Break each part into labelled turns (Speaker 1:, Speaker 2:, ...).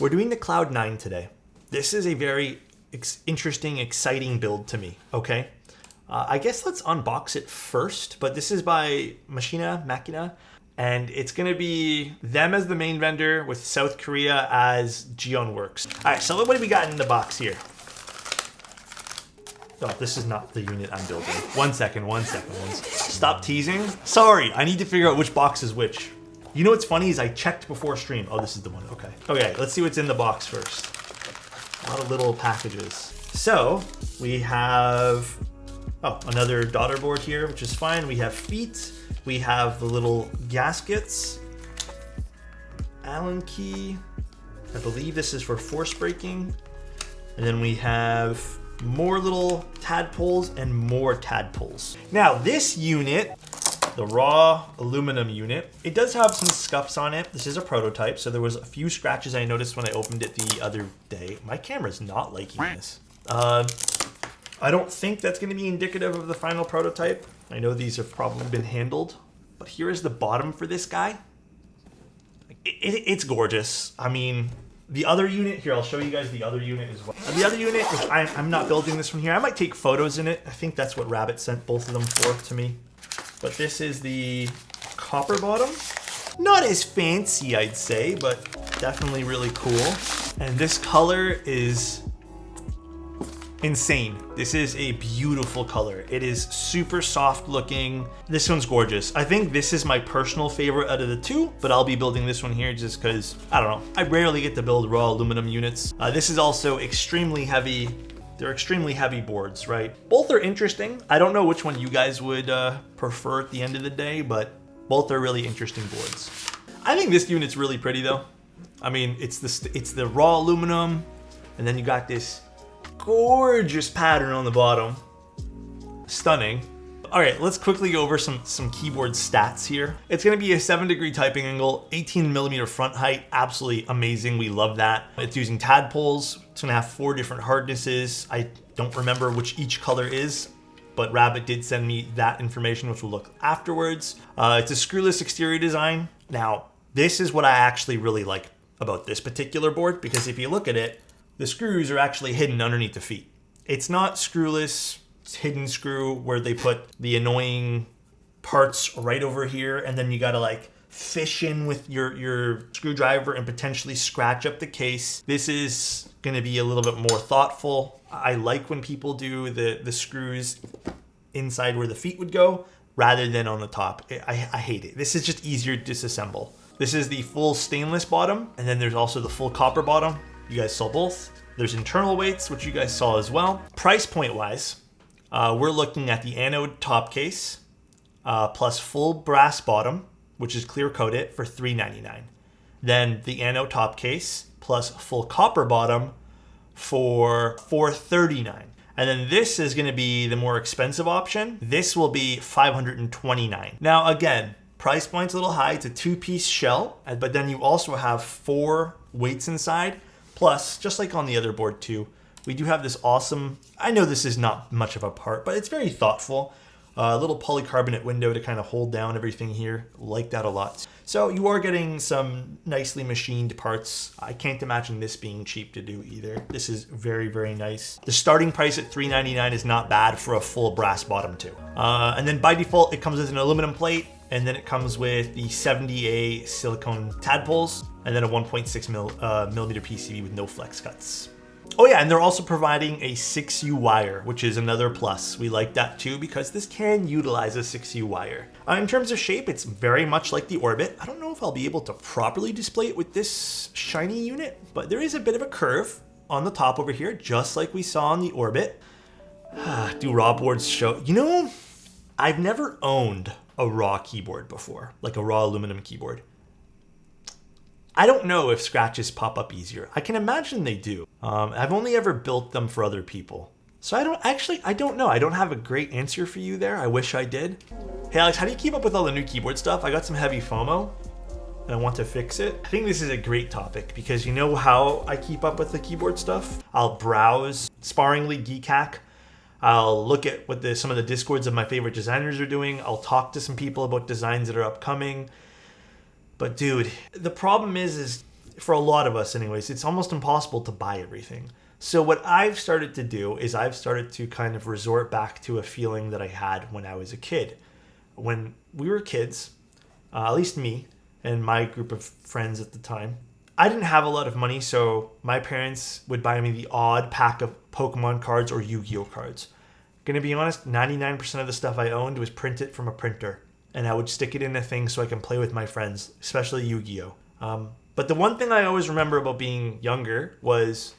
Speaker 1: We're doing the Cloudnine today. This is a very interesting, exciting build to me, okay? I guess let's unbox it first, but this is by Machina, and it's gonna be them as the main vendor with South Korea as Geonworks. All right, so what do we got in the box here? Oh, this is not the unit I'm building. One second. Stop teasing. Sorry, I need to figure out which box is which. You know what's funny is I checked before stream. Oh, this is the one, okay. Okay, let's see what's in the box first. A lot of little packages. So, we have, another daughter board here, which is fine. We have feet. We have the little gaskets. Allen key. I believe this is for force braking. And then we have more little tadpoles and more tadpoles. Now, this unit, the raw aluminum unit, it does have some scuffs on it. This is a prototype, so there was a few scratches I noticed when I opened it the other day. My camera's not liking this. I don't think that's gonna be indicative of the final prototype. I know these have probably been handled, but here is the bottom for this guy. It's gorgeous. I mean, the other unit, here, I'll show you guys the other unit as well. The other unit, which I'm not building this from here. I might take photos in it. I think that's what Rabbit sent both of them for to me. But this is the copper bottom. Not as fancy, I'd say, but definitely really cool. And this color is insane. This is a beautiful color. It is super soft looking. This one's gorgeous. I think this is my personal favorite out of the two, but I'll be building this one here just because, I don't know, I rarely get to build raw aluminum units. This is also extremely heavy. They're extremely heavy boards, right? Both are interesting. I don't know which one you guys would prefer at the end of the day, but both are really interesting boards. I think this unit's really pretty though. I mean, it's the raw aluminum, and then you got this gorgeous pattern on the bottom. Stunning. All right, let's quickly go over some keyboard stats here. It's gonna be a 7-degree typing angle, 18mm front height, absolutely amazing, we love that. It's using tadpoles, it's gonna have 4 different hardnesses. I don't remember which each color is, but Rabbit did send me that information, which we'll look afterwards. It's a screwless exterior design. Now, this is what I actually really like about this particular board, because if you look at it, the screws are actually hidden underneath the feet. It's not screwless, hidden screw where they put the annoying parts right over here and then you gotta like fish in with your screwdriver and potentially scratch up the case. This is gonna be a little bit more thoughtful. I like when people do the screws inside where the feet would go rather than on the top. I hate it. This is just easier to disassemble. This is the full stainless bottom, and then there's also the full copper bottom. You guys saw both. There's internal weights, which you guys saw as well. Price point wise, we're looking at the anode top case plus full brass bottom, which is clear coated, for $399. Then the anode top case plus full copper bottom for $439. And then this is gonna be the more expensive option. This will be $529. Now again, price point's a little high. It's a 2-piece shell, but then you also have 4 weights inside. Plus, just like on the other board too, we do have this awesome, I know this is not much of a part, but it's very thoughtful. A little polycarbonate window to kind of hold down everything here. Like that a lot. So you are getting some nicely machined parts. I can't imagine this being cheap to do either. This is very, very nice. The starting price at $399 is not bad for a full brass bottom too. And then by default, it comes with an aluminum plate, and then it comes with the 70A silicone tadpoles, and then a 1.6 millimeter PCB with no flex cuts. Oh yeah, and they're also providing a 6U wire, which is another plus. We like that too, because this can utilize a 6U wire. In terms of shape, it's very much like the Orbit. I don't know if I'll be able to properly display it with this shiny unit, but there is a bit of a curve on the top over here, just like we saw on the Orbit. Do raw boards show? You know, I've never owned a raw keyboard before, like a raw aluminum keyboard. I don't know if scratches pop up easier. I can imagine they do. I've only ever built them for other people. So I don't know. I don't have a great answer for you there. I wish I did. Hey Alex, how do you keep up with all the new keyboard stuff? I got some heavy FOMO and I want to fix it. I think this is a great topic because you know how I keep up with the keyboard stuff? I'll browse Sparringly Geek Hack. I'll look at what some of the discords of my favorite designers are doing. I'll talk to some people about designs that are upcoming. But dude, the problem is for a lot of us anyways, it's almost impossible to buy everything. So what I've started to do is I've started to kind of resort back to a feeling that I had when I was a kid. When we were kids, at least me and my group of friends at the time, I didn't have a lot of money, so my parents would buy me the odd pack of Pokemon cards or Yu-Gi-Oh cards. Gonna be honest, 99% of the stuff I owned was printed from a printer, and I would stick it in a thing so I can play with my friends, especially Yu-Gi-Oh. But the one thing I always remember about being younger was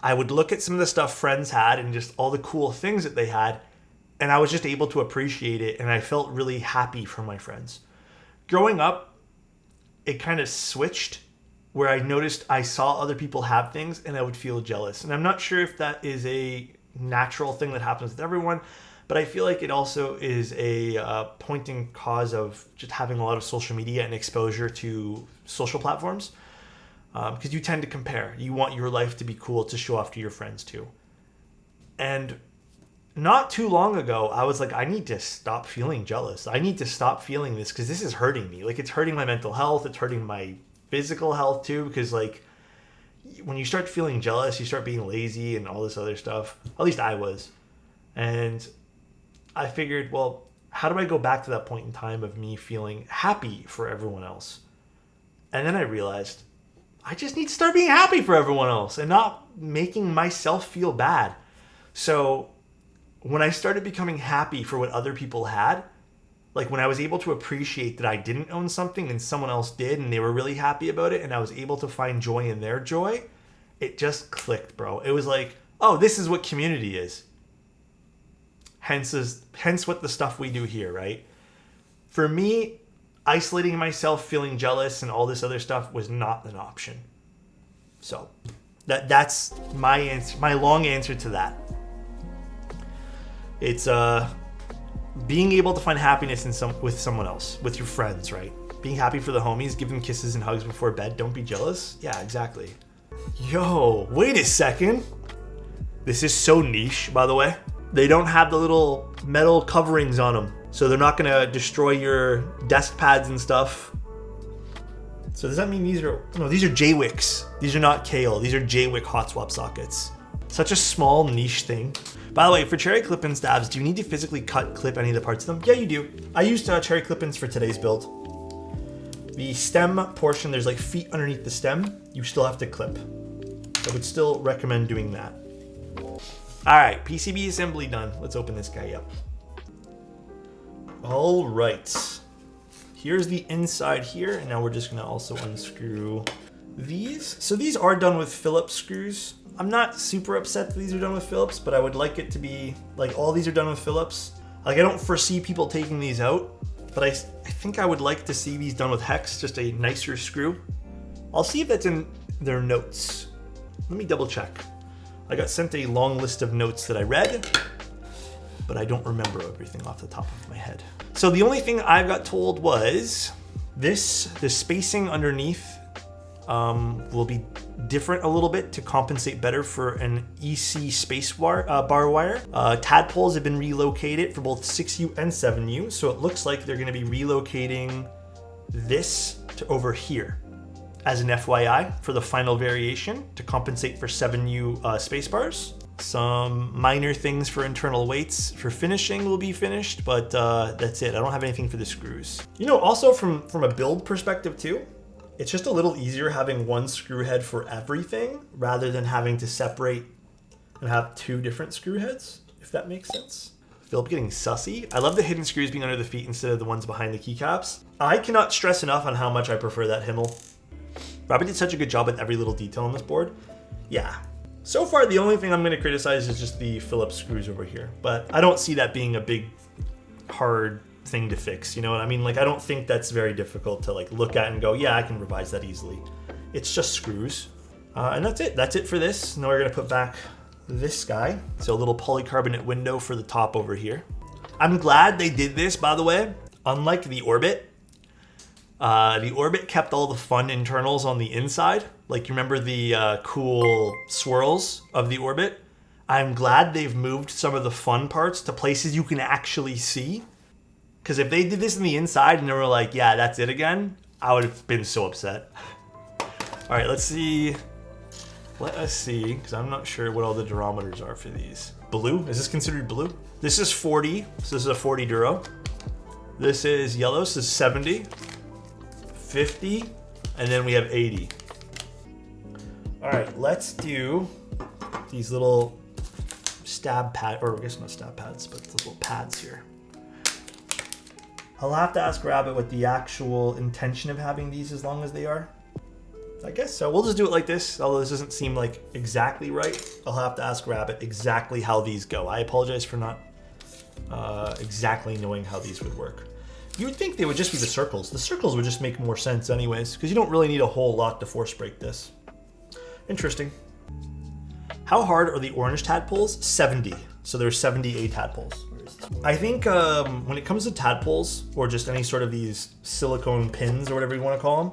Speaker 1: I would look at some of the stuff friends had and just all the cool things that they had, and I was just able to appreciate it, and I felt really happy for my friends. Growing up, it kind of switched where I noticed I saw other people have things and I would feel jealous. And I'm not sure if that is a natural thing that happens with everyone, but I feel like it also is a pointing cause of just having a lot of social media and exposure to social platforms. Because you tend to compare. You want your life to be cool to show off to your friends too. And not too long ago, I was like, I need to stop feeling jealous. I need to stop feeling this because this is hurting me. Like, it's hurting my mental health. It's hurting my physical health too, because like when you start feeling jealous, you start being lazy and all this other stuff. At least I was. And I figured, well, how do I go back to that point in time of me feeling happy for everyone else? And then I realized I just need to start being happy for everyone else and not making myself feel bad. So when I started becoming happy for what other people had, like when I was able to appreciate that I didn't own something and someone else did and they were really happy about it and I was able to find joy in their joy, it just clicked, bro. It was like, oh, this is what community is. Hence what the stuff we do here, right? For me, isolating myself, feeling jealous and all this other stuff was not an option. So that's my answer, my long answer to that. It's being able to find happiness with someone else, with your friends, right? Being happy for the homies, give them kisses and hugs before bed. Don't be jealous. Yeah, exactly. Yo, wait a second. This is so niche, by the way. They don't have the little metal coverings on them, so they're not gonna destroy your desk pads and stuff. So does that mean these are J-Wicks. These are not Kale. These are J-Wick hot swap sockets. Such a small niche thing. By the way, for cherry clip-in stabs, do you need to physically clip any of the parts of them? Yeah, you do. I used cherry clip-ins for today's build. The stem portion, there's like feet underneath the stem. You still have to clip. I would still recommend doing that. All right, PCB assembly done. Let's open this guy up. All right. Here's the inside here, and now we're just gonna also unscrew these. So these are done with Phillips screws. I'm not super upset that these are done with Phillips, but I would like it to be like all these are done with Phillips. Like I don't foresee people taking these out, but I think I would like to see these done with hex, just a nicer screw. I'll see if that's in their notes. Let me double check. I got sent a long list of notes that I read, but I don't remember everything off the top of my head. So the only thing I got told was the spacing underneath will be different a little bit to compensate better for an EC bar wire. Tadpoles have been relocated for both 6U and 7U, so it looks like they're going to be relocating this to over here as an FYI for the final variation to compensate for 7U space bars. Some minor things for internal weights for finishing will be finished, but that's it. I don't have anything for the screws. You know, also from a build perspective too, it's just a little easier having one screw head for everything rather than having to separate and have two different screw heads, if that makes sense. Philip getting sussy. I love the hidden screws being under the feet instead of the ones behind the keycaps. I cannot stress enough on how much I prefer that Himmel. Robbie did such a good job with every little detail on this board. Yeah. So far, the only thing I'm going to criticize is just the Phillips screws over here. But I don't see that being a big, hard thing to fix. You know what I mean? Like, I don't think that's very difficult to like look at and go, yeah, I can revise that easily. It's just screws. And that's it. That's it for this. Now we're going to put back this guy. So a little polycarbonate window for the top over here. I'm glad they did this, by the way. Unlike the Orbit kept all the fun internals on the inside. Like, you remember the cool swirls of the Orbit? I'm glad they've moved some of the fun parts to places you can actually see. Because if they did this in the inside and they were like, yeah, that's it again, I would have been so upset. All right, let's see. Let us see, because I'm not sure what all the durometers are for these. Blue, is this considered blue? This is 40, so this is a 40 duro. This is yellow, so this is 70, 50, and then we have 80. All right, let's do these little stab pad, or I guess not stab pads, but the little pads here. I'll have to ask Rabbit what the actual intention of having these as long as they are. I guess so. We'll just do it like this, although this doesn't seem like exactly right. I'll have to ask Rabbit exactly how these go. I apologize for not exactly knowing how these would work. You would think they would just be the circles. The circles would just make more sense anyways, because you don't really need a whole lot to force break this. Interesting. How hard are the orange tadpoles? 70. So there's 78 tadpoles. I think when it comes to tadpoles, or just any sort of these silicone pins or whatever you want to call them,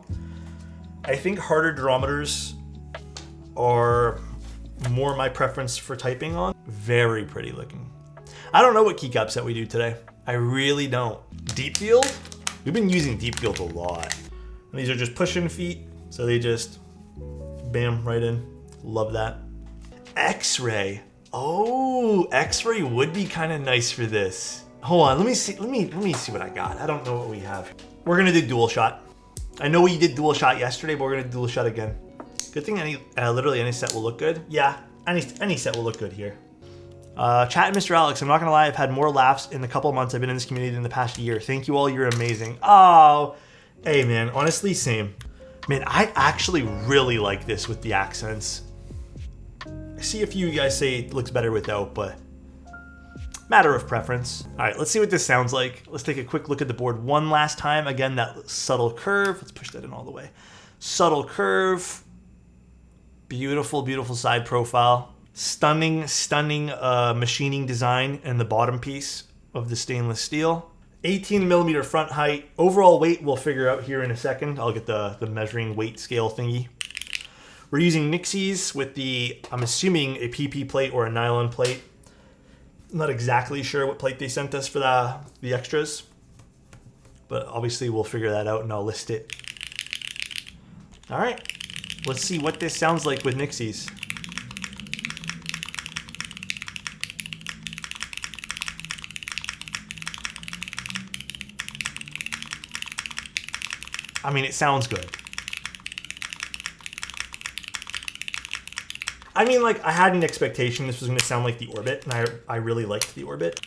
Speaker 1: I think harder durometers are more my preference for typing on. Very pretty looking. I don't know what keycap set we do today. I really don't. Deep field? We've been using deep field a lot. And these are just push-in feet, so they just bam right in. Love that. X-ray. Oh, X-ray would be kind of nice for this. Hold on, let me see what I got. I don't know what we have. We're gonna do dual shot. I know we did dual shot yesterday, but we're gonna dual shot again. Good thing literally any set will look good. Yeah, any set will look good here. Chat and Mr. Alex, I'm not gonna lie, I've had more laughs in the couple of months I've been in this community than the past year. Thank you all, you're amazing. Oh, hey man, honestly, same. Man, I actually really like this with the accents. I see a few of you guys say it looks better without, but matter of preference. All right, let's see what this sounds like. Let's take a quick look at the board one last time. Again, that subtle curve. Let's push that in all the way. Subtle curve. Beautiful, beautiful side profile. Stunning, stunning machining design in the bottom piece of the stainless steel. 18 millimeter front height. Overall weight we'll figure out here in a second. I'll get the measuring weight scale thingy. We're using Nixies with the, I'm assuming a PP plate or a nylon plate. I'm not exactly sure what plate they sent us for the extras, but obviously we'll figure that out and I'll list it. All right, let's see what this sounds like with Nixies. I mean, it sounds good. I mean, like, I had an expectation this was going to sound like the Orbit, and I really liked the Orbit.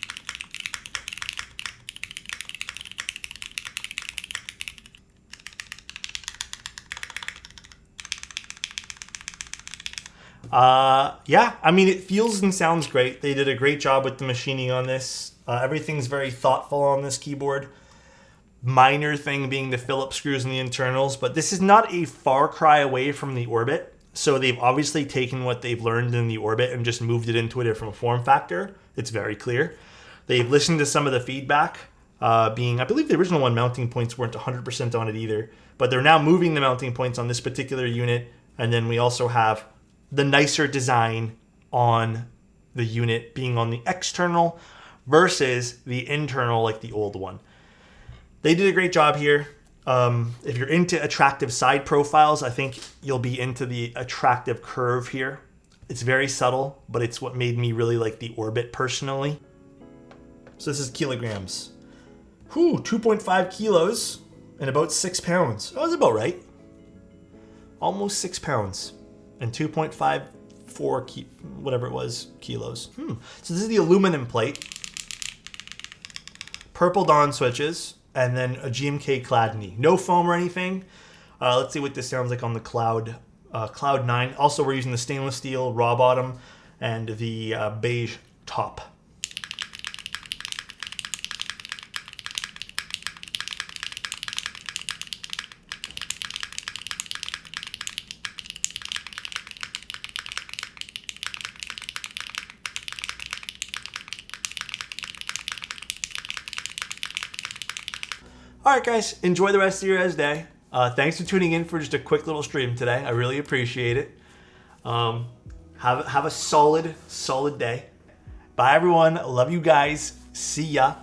Speaker 1: Yeah, I mean, it feels and sounds great. They did a great job with the machining on this. Everything's very thoughtful on this keyboard. Minor thing being the Phillips screws in the internals, but this is not a far cry away from the Orbit. So they've obviously taken what they've learned in the Orbit and just moved it into a different form factor. It's very clear. They've listened to some of the feedback, being, I believe the original one mounting points weren't 100% on it either, but they're now moving the mounting points on this particular unit. And then we also have the nicer design on the unit being on the external versus the internal like the old one. They did a great job here. If you're into attractive side profiles, I think you'll be into the attractive curve here. It's very subtle, but it's what made me really like the Orbit personally. So this is kilograms. 2.5 kilos and about 6 pounds. That was about right. Almost 6 pounds and 2.54 whatever it was kilos. So this is the aluminum plate. Purple Dawn switches. And then a GMK Cloudnine. No foam or anything. Let's see what this sounds like on the Cloudnine. Also, we're using the stainless steel raw bottom and the beige top. All right, guys, enjoy the rest of your guys' day. Thanks for tuning in for just a quick little stream today. I really appreciate it. Have a solid day. Bye, everyone. Love you guys. See ya.